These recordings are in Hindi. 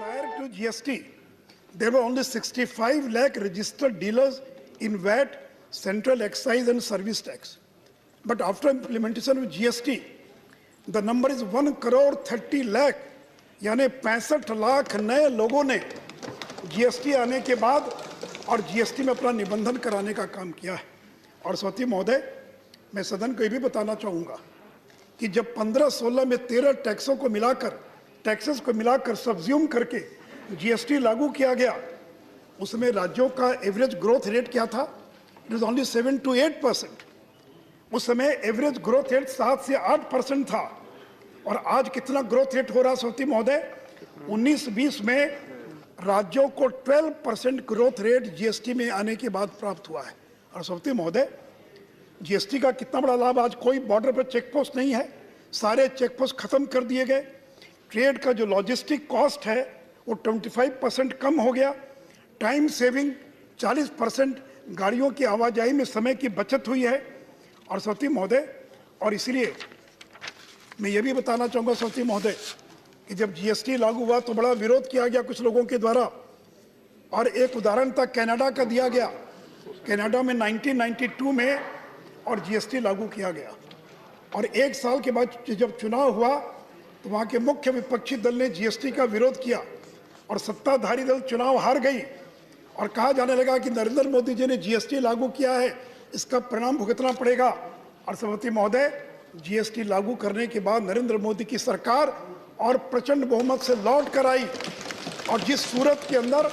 Prior to GST, there were only 65 lakh registered dealers in VAT, central excise and service tax. But after implementation of GST, the number is 1 crore 30 lakh, यानी 65 लाख नए लोगों ने GST आने के बाद और GST में अपना निबंधन कराने का काम किया है। और सौती महोदय, मैं सदन को ये भी बताना चाहूँगा कि जब 15-16 में 13 टैक्सेस को मिलाकर सब्ज्यूम करके GST लागू किया गया, उसमें राज्यों का एवरेज ग्रोथ रेट क्या था? It is only 7 to 8%। उस समय एवरेज ग्रोथ रेट 7 से 8% था। और आज कितना ग्रोथ रेट हो रहा सौती महोदय? 19-20 में राज्यों को 12% ग्रोथ रेट GST में आने के बाद प्राप्त हुआ है। और सौती महोदय, GST का कितना बड़ा लाभ, आज कोई बॉर्डर पर चेक पोस्ट नहीं है, सारे चेक पोस्ट खत्म कर दिए गए। ट्रेड का जो लॉजिस्टिक कॉस्ट है वो 25% कम हो गया। टाइम सेविंग 40%, गाड़ियों की आवाजाही में समय की बचत हुई है। और सौती महोदय, और इसलिए मैं ये भी बताना चाहूँगा सौती महोदय कि जब GST लागू हुआ तो बड़ा विरोध किया गया कुछ लोगों के द्वारा। और एक उदाहरण था कनाडा का दिया गया। कनाडा में 1992 में और GST लागू किया गया, और एक साल के बाद जब चुनाव हुआ तो वहाँ के मुख्य विपक्षी दल ने GST का विरोध किया और सत्ताधारी दल चुनाव हार गई। और कहा जाने लगा कि नरेंद्र मोदी जी ने GST लागू किया है, इसका परिणाम भुगतना पड़ेगा। और सभापति महोदय, GST लागू करने के बाद नरेंद्र मोदी की सरकार और प्रचंड बहुमत से लौट कर आई, और जिस सूरत के अंदर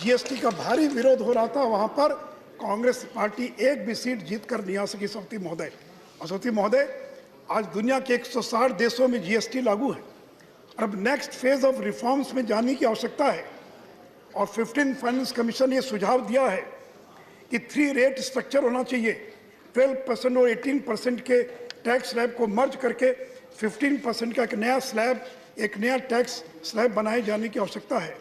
GST का भारी विरोध हो रहा था, वहाँ पर कांग्रेस पार्टी एक भी सीट जीत कर नहीं आ सकी सभापति महोदय। और सभापति महोदय, आज दुनिया के 160 देशों में GST लागू है। अब नेक्स्ट फेज ऑफ रिफॉर्म्स में जाने की आवश्यकता है। और 15 फाइनेंस कमीशन ये सुझाव दिया है कि 3 रेट स्ट्रक्चर होना चाहिए। 12% और 18% के टैक्स स्लैब को मर्ज करके 15% का एक नया स्लैब, एक नया टैक्स स्लैब बनाए जाने की आवश्यकता है।